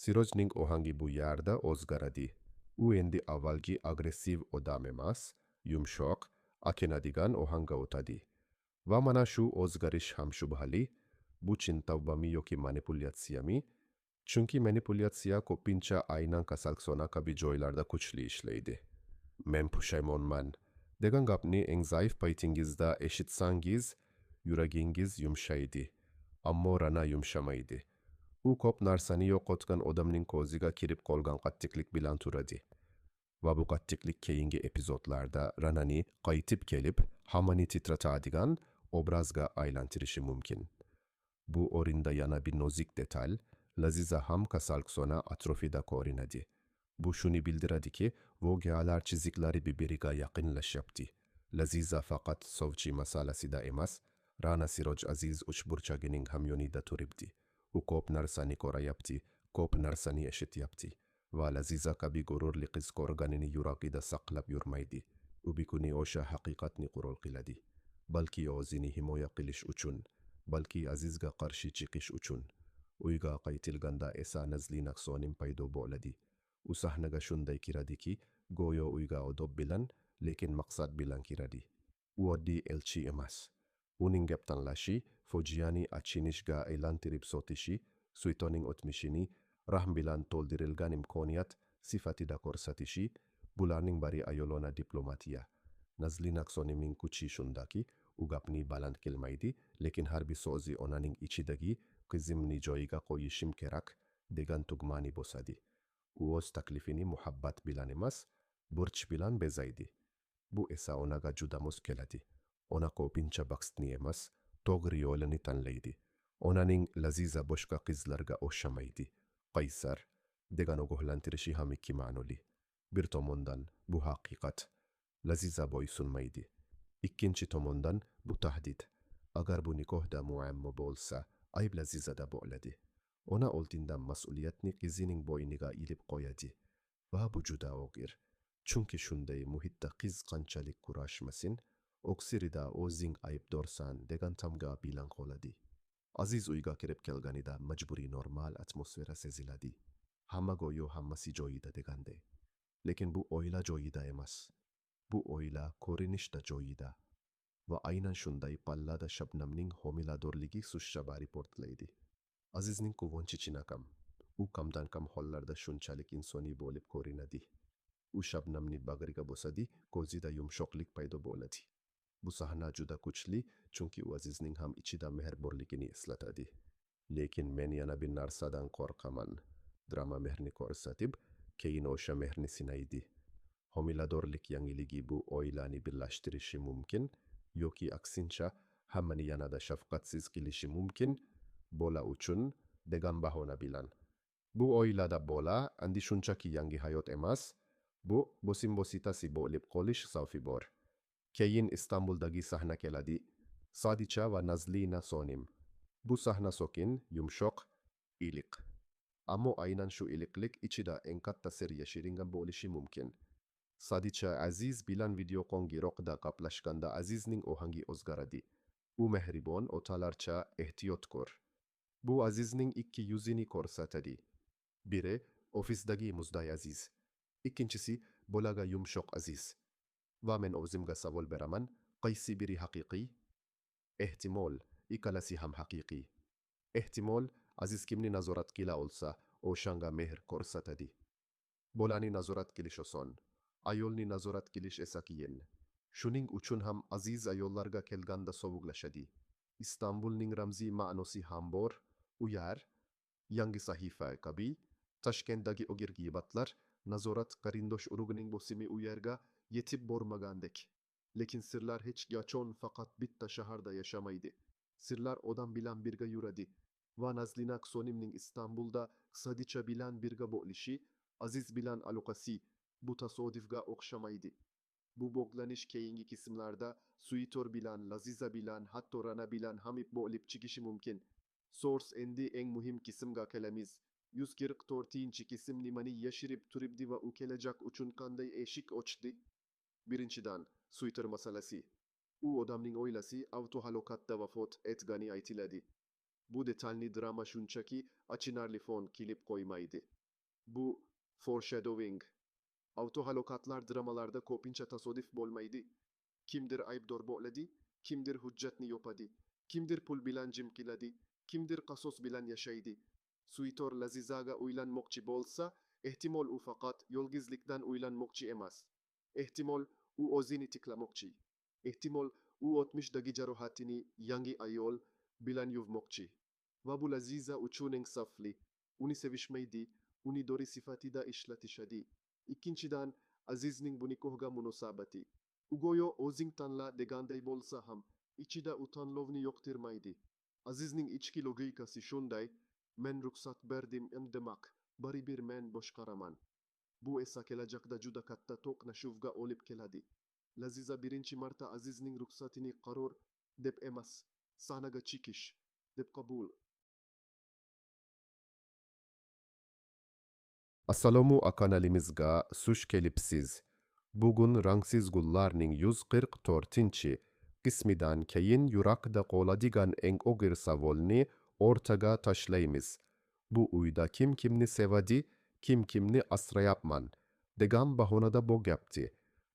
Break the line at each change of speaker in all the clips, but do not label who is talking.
Sirojning ohangi bu yerda o'zgaradi. U endi avvalgi agressiv odam emas, yumshoq, akenadigan ohangga o'tadi. Va mana shu o'zgarish ham shubhali, bu chin tavbami yoki manipulyatsiyami? Chunki manipulyatsiya ko'pincha aynan kasalxona kabi joylarda kuchli ishlaydi. Men pushaymonman degan gapni eng zaif paytingizda eshitsangiz, yuragingiz yumshaydi, ammo rana yumshamaydi. U ko'p narsani yo'qotgan odamning ko'ziga kirib qolgan qattiqlik bilan turadi. Va bu qattiqlik keyingi epizodlarda ranani qaytib kelib, hammani titratadigan obrazga aylantirishi mumkin. Bu o'rinda yana bir nozik detal, Laziza ham kasalxona atrofida ko'rinadi. Bu shuni bildiradiki, voqealar chiziklari birbiriga yaqinlashyapti. Laziza faqat sovchi masalasida emas, Rana Siroj Aziz uchburchagining hamyonida turibdi. U ko'p narsani ko'rayapti, ko'p narsani eshityapti. Va Laziza kabi g'ururli qiz ko'rganini yuragida saqlab yurmaydi. U bikuni o'sha haqiqatni qurol qiladi. Balki o'zini himoya qilish uchun, balki Azizga qarshi chiqish uchun. Uyga qaytilganda esa Nazlina Sonim paydo bo'ladi. U sahnaga shunday kiradiki, go'yo uyga odob bilan, lekin maqsad bilan kiradi. U oddiy elchi emas. Uning gap tanlashi, fojiani achinishga aylantirib sotishi, Suitoning o'tmishini rahm bilan to'ldirilgan imkoniyat sifatida ko'rsatishi, bularning bari ayolona diplomatiya. Nazlina Sonimning kuchi shundaki, u gapni baland qilmaydi, lekin har bir so'zi onaning ichidagi qizimni joyiga qo'yishim kerak degan tugmani bosadi. U o'z taklifini muhabbat bilan emas, burch bilan bezaydi. Bu esa onaga juda mos keladi. Ona ko'pincha bahsni emas, to'g'ri yo'lini tanlaydi. Onaning Laziza boshqa qizlarga o'xshamaydi. Qaysar degan ogohlantirishi ham ikki ma'noli. Bir tomondan bu haqiqat. Laziza bo'ysunmaydi. Ikkinchi tomondan bu tahdid. Agar bu nikohda muammo bo'lsa, ayb Lazizada bo'ladi. Ona oldindan mas'uliyatni qizining bo'yniga ilib qo'yadi. Va bu juda og'ir. Chunki shunday muhitda qiz qanchalik kurashmasin, oksirida o'zing aybdorsan degan tamga bilan qoladi. Aziz uyga kirib kelganida majburiy normal atmosfera seziladi. Hamma go'yo hammasi joyida deganday. Lekin bu oila joyida emas. Bu oila ko'rinishda joyida. Va aynan shunday pallada Shabnamning homiladorligi sushshabari portlaydi. Azizning quvonchi chinakam. U kamdan kam hollarda shunchalik insoniy bo'lib ko'rinadi. U Shabnamni bag'riga bosadi, ko'zida yumshoqlik paydo bo'ladi. Bu sahna juda kuchli, chunki u Azizning ham ichida mehrborligini eslatadi. Lekin men yana bir narsadan qo'rqaman. Drama mehrni ko'rsatib, keyin o'sha mehrni sinaydi. Homiladorlik yangiligi bu oilani birlashtirishi mumkin, yoki aksincha hammani yanada shafqatsiz qilishi mumkin, bola uchun degan bahona bilan. Bu oilada bola andi shunchaki yangi hayot emas, bu bosim-bositasi bo'lib qolish xavfi bor. Keyin Istanbuldagi sahna keladi. Sadicha va Nazlina Sonim. Bu sahna sokin, yumshoq, iliq. Ammo aynan shu iliqlik ichida eng katta sir yashiringan bo'lishi mumkin. Sadicha Aziz bilan videoqongiroqda gaplashganda Azizning ohangi o'zgaradi. U mehribon, otalarcha ehtiyotkor. Bu Azizning ikki yuzini ko'rsatadi. Biri ofisdagi muzday Aziz. Ikkinchisi bolaga yumshoq Aziz. Va men o'zimga savol beraman, qaysi biri haqiqiy? Ehtimol, ikkalasi ham haqiqiy. Ehtimol, Aziz kimni nazorat qila olsa, o'shanga mehr ko'rsatadi. Bolani nazorat qilish oson, ayolni nazorat qilish esa qiyin. Shuning uchun ham Aziz ayollarga kelganda sovuqlashadi. Istanbulning ramziy ma'nosi ham bor. U yer, yangi sahifa kabi, Toshkentdagi og'ir g'iybatlar, nazorat qarindosh urug'ining bosimi u yerga yetib bormagandek. Lekin sirlar hech qachon faqat bitta shaharda yashamaydi. Sirlar odam bilan birga yuradi. Va Nazlina Sonimning Istanbulda Sadicha bilan birga bo'lishi, Aziz bilan aloqasi bu tasodifga o'xshamaydi. Bu bog'lanish keyingi qismlarda Suitor bilan, Laziza bilan, hatto Rana bilan ham bo'lib chiqishi mumkin. Source endi eng muhim qismga kelamiz. 144-qism nimani yashirib turibdi va u kelajak uchun qanday eshik ochdi? Birinchidan, Suitor masalasi. U odamning oilasi avtohalokatda vafot etgani aytiladi.
Bu detalli drama şunçaki açınarlı fon kilip koymaydı. Bu foreshadowing. Autohalokatlar dramalarda kopinça tasodif bolmaydı. Kimdir ayıpdor bo'ladi, kimdir hüccetni yopadi, kimdir pul bilan jimkiladi, kimdir qasos bilan yashaydi. Suitor lazizaga uylanmoqchi bo'lsa, ehtimol u faqat yolg'izlikdan uylanmoqchi emas. Ehtimol u o'zini tiklamoqchi. Ehtimol u o'tmishdagi jarohatini yangi ayol bilan yuvmoqchi. Va bu laziza uchun eng safli. Uni sevishmaydi, uni dori sifatida ishlatishadi. İkinciden Azizning bu nikohga munosabati. Ugoyo o'zing tanla deganday bo'lsa ham, ichida u tanlovni yoqtirmaydi. Azizning ichki logikasi shunday, men ruxsat berdim demak, baribir men boshqaraman. Bu esa kelajakda juda katta to'qnashuvga olib keladi. Laziza birinchi marta Azizning ruxsatini qaror deb emas, sahnaga chiqish deb qabul.
Assalomu kanalimizga xush kelibsiz. Bugun Rangsiz gullarning 144 qismidan keyin yurakda qoladigan eng og'ir savolni o'rtaga tashlaymiz. Bu uyda kim kimni sevadi, kim kimni asrayapman degan bahonada bo'gyapti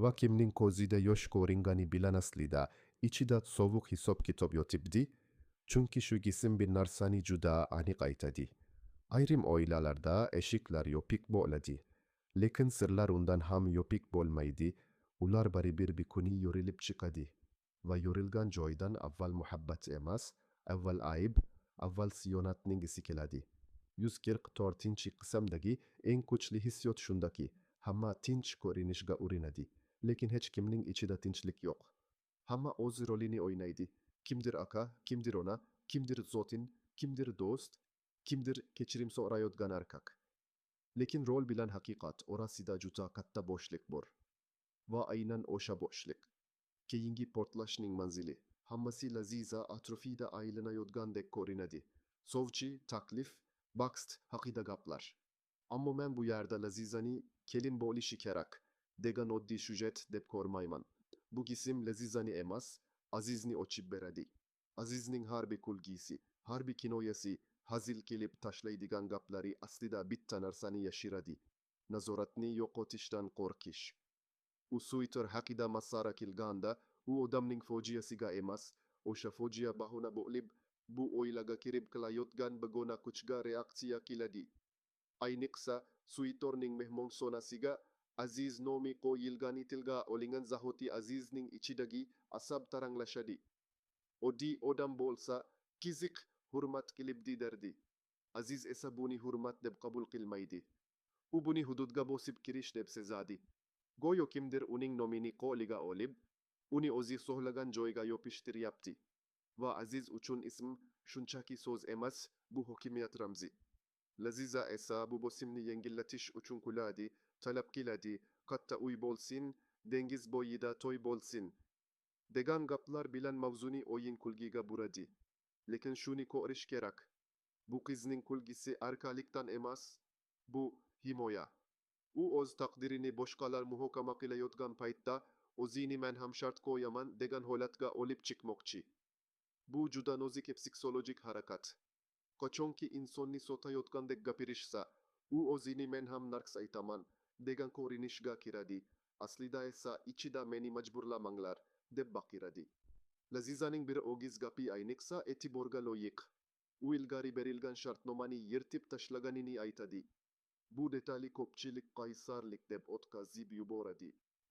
va kimning ko'zida yosh ko'ringani bilan aslida ichida sovuq hisob kitob yotibdi, chunki shu qism bir narsani juda aniq aytadi. Ayrim oilalarda eshiklar yopik bo'ladi, lekin sirlar undan ham yopik bo'lmaydi. Ular baribir bir kuni yorilib chiqadi va yorilgan joydan avval muhabbat emas, avval ayb, avval siyonatning isi keladi. 144-qismdagi eng kuchli hissiyot shundaki, hamma tinch ko'rinishga urinadi, lekin hech kimning ichida tinchlik yo'q. Hamma o'z rolini o'ynaydi. Kimdir aka, kimdir ona, kimdir zotin, kimdir do'st, kimdir kechirim so'rayotgan erkak. Lekin rol bilan haqiqat orasida juda katta bo'shlik bor. Va aynan o'sha bo'shlik keyingi portlashning manzili. Hammasi Laziza atrofida aylanayotgandek ko'rinadi. Sovchi, taklif, bakst haqida gaplar. Ammo men bu yerda Lazizani kelin bo'lishi kerak degan oddiy syujet deb ko'rmayman. Bu qism Lazizani emas, Azizni ochib beradi. Azizning har bir kulgisi, har bir kinoyasi, hazil kelib tashlaydigan gaplari aslida bitta narsani yashiradi. Nazoratni yo'qotishdan qo'rqish. U Suitor haqida masara kelganda, u odamning fojiasiga emas, o'sha fojia bahona bo'lib, bu o'ylaga kirib qilayotgan begona kuchga reaksiya qiladi. Ayniqsa, Suitorning mehmonsonasiga Aziz nomi qo'yilgani tilga olingan zahoti Azizning ichidagi asab taranglashadi. Oddiy odam bo'lsa, qiziq hurmat qilibdi derdi. Aziz esa buni hurmat deb qabul qilmaydi. U buni hududga bosib kirish deb sezadi. Go'yo kimdir uning nomini qo'liga olib, uni o'zi xohlagan joyga yopishtiryapti. Va Aziz uchun ism shunchaki so'z emas, bu hokimiyat ramzi. Laziza esa bu bosimni yengillatish uchun kuladi, talab qiladi, katta uy bo'lsin, dengiz bo'yida to'y bo'lsin degan gaplar bilan mavzuni o'yin kulgiga buradi. Lekin shuni ko'rish kerak. Bu qizning kulgisi arkalikdan emas, bu himoya. U o'z taqdirini boshqalar muhokama qilayotgan paytda o'zini men ham shart qo'yaman degan holatga olib chiqmoqchi. Bu juda nozik psixologik harakat. Qachonki insonni sotayotgandek gapirishsa, u o'zini men ham narx aytaman degan ko'rinishga kiradi. Aslida esa ichida meni majburlamanglar deb baqiradi. Lazizaning bir o'giz gapi ayniqsa e'tiborga loyiq. U ilgari berilgan shartnomani yirtib tashlaganini aytadi. Bu detali ko'pchilik qaysarlik deb o'tkazib yuboradi.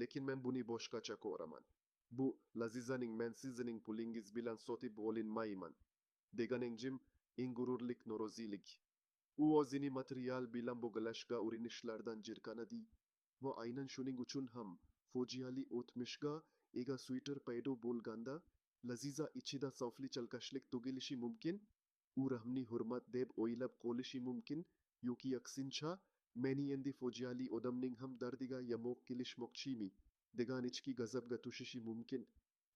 Lekin men buni boshqacha ko'raman. Bu Lazizaning men sizning pulingiz bilan sotib olinmayman degan engim, ingururlik norozilik. U o'zini material bilan bog'lashga urinishlardan jirkanadi va aynan shuning uchun ham fojiali o'tmishga ega Suitor paydo bo'lganda Laziza ichida sofli chalkashlik tugilishi mumkin, u rahmni hurmat deb o'ylab qolishi mumkin, yoki aksincha meni endi fojiali odamning ham dardiga yamoq kelishmoqchimi degan ichki g'azabga tushishi mumkin.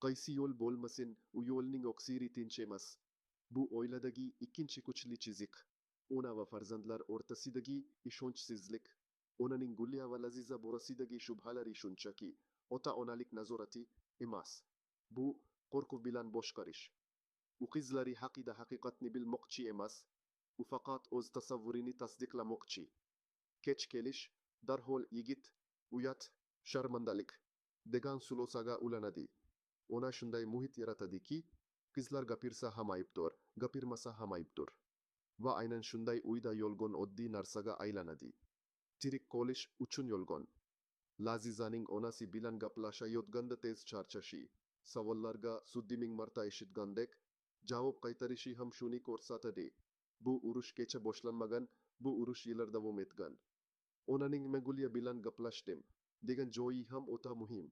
Qaysi yo'l bo'lmasin, u yo'lning oqsiri tinch emas. Bu oiladagi ikkinchi kuchli chiziq. Ona va farzandlar o'rtasidagi ishonchsizlik. Onaning Gulya va Laziza borasidagi shubhalari shunchaki ota-onalik nazorati emas. Bu qo'rquv bilan boshqarish.
U qizlari haqida haqiqatni bilmoqchi emas, u faqat o'z tasavvurini tasdiqlamoqchi. Kech kelish, darhol yigit, uyat, sharmandalik degan xulosaga ulanadi. Ona shunday muhit yaratadiki, qizlar gapirsa ham aybdor, gapirmasa ham aybdor. Va aynan shunday uyda yolg'on oddiy narsaga aylanadi. Tirik qolish uchun yolg'on. Lazizaning onasi bilan gaplashayotganda tez charchashi, savollarga suddi ming marta eshitgandek, javob qaytarishi ham shuni ko'rsatadi. Bu urush kecha boshlanmagan, bu urush yillar davom etgan. Onaning Magulya bilan gaplashdim degan joyi ham o'ta muhim.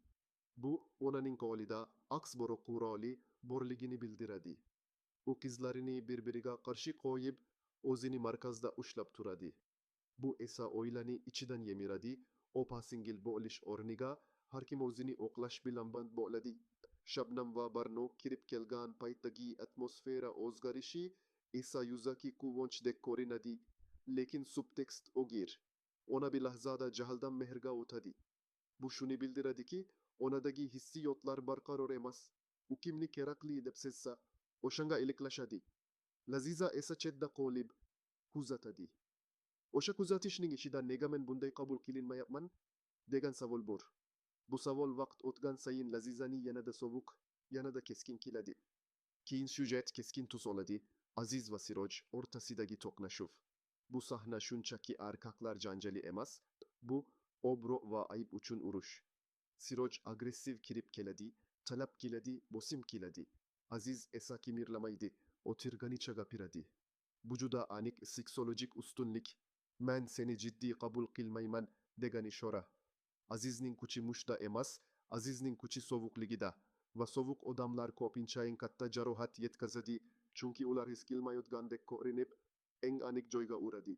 Bu onaning qo'lida aks boro quroli borligini bildiradi. U qizlarini bir-biriga qarshi qo'yib, o'zini markazda ushlab turadi. Bu esa oilani ichidan yemiradi, opa-singil bo'lish o'rniga har kim o'zini oqlash bilan band bo'ladi. Shabnam va Barno kirib kelgan paytdagi atmosfera o'zgarishi esa yuzaki quvonchdek ko'rinadi, lekin subtekst o'g'ir. Ona bir lahzada jahldan mehrga o'tadi. Bu shuni bildiradiki, onadagi hissiyotlar barqaror emas. U kimni kerakli deb sezsa, o'shanga iliklashadi. Laziza esa chetda qolib kuzatadi. O'sha kuzatishning ichida nega men bunday qabul qilinmayapman degan savol bor. Bu savol vaqt o'tgan sayin Lazizani yanada sovuq, yanada keskin qiladi. Keyin syujet keskin tus oladi. Aziz va Siroj o'rtasidagi to'qnashuv. Bu sahna shunchaki erkaklar janjali emas, bu obro' va ayb uchun urush. Siroj agressiv kirib keladi, talab qiladi, bosim qiladi. Aziz esa kimirlamaydi, o'tirganicha gapiradi. Bu juda aniq psixologik ustunlik. Men seni jiddiy qabul qilmayman degan ishora. Azizning kuchi mushda emas, Azizning kuchi sovuqligida. Va sovuq odamlar ko'pincha eng katta jarohat yetkazadi, chunki ular his qilmayotgandek ko'rinib, eng aniq joyga uradi.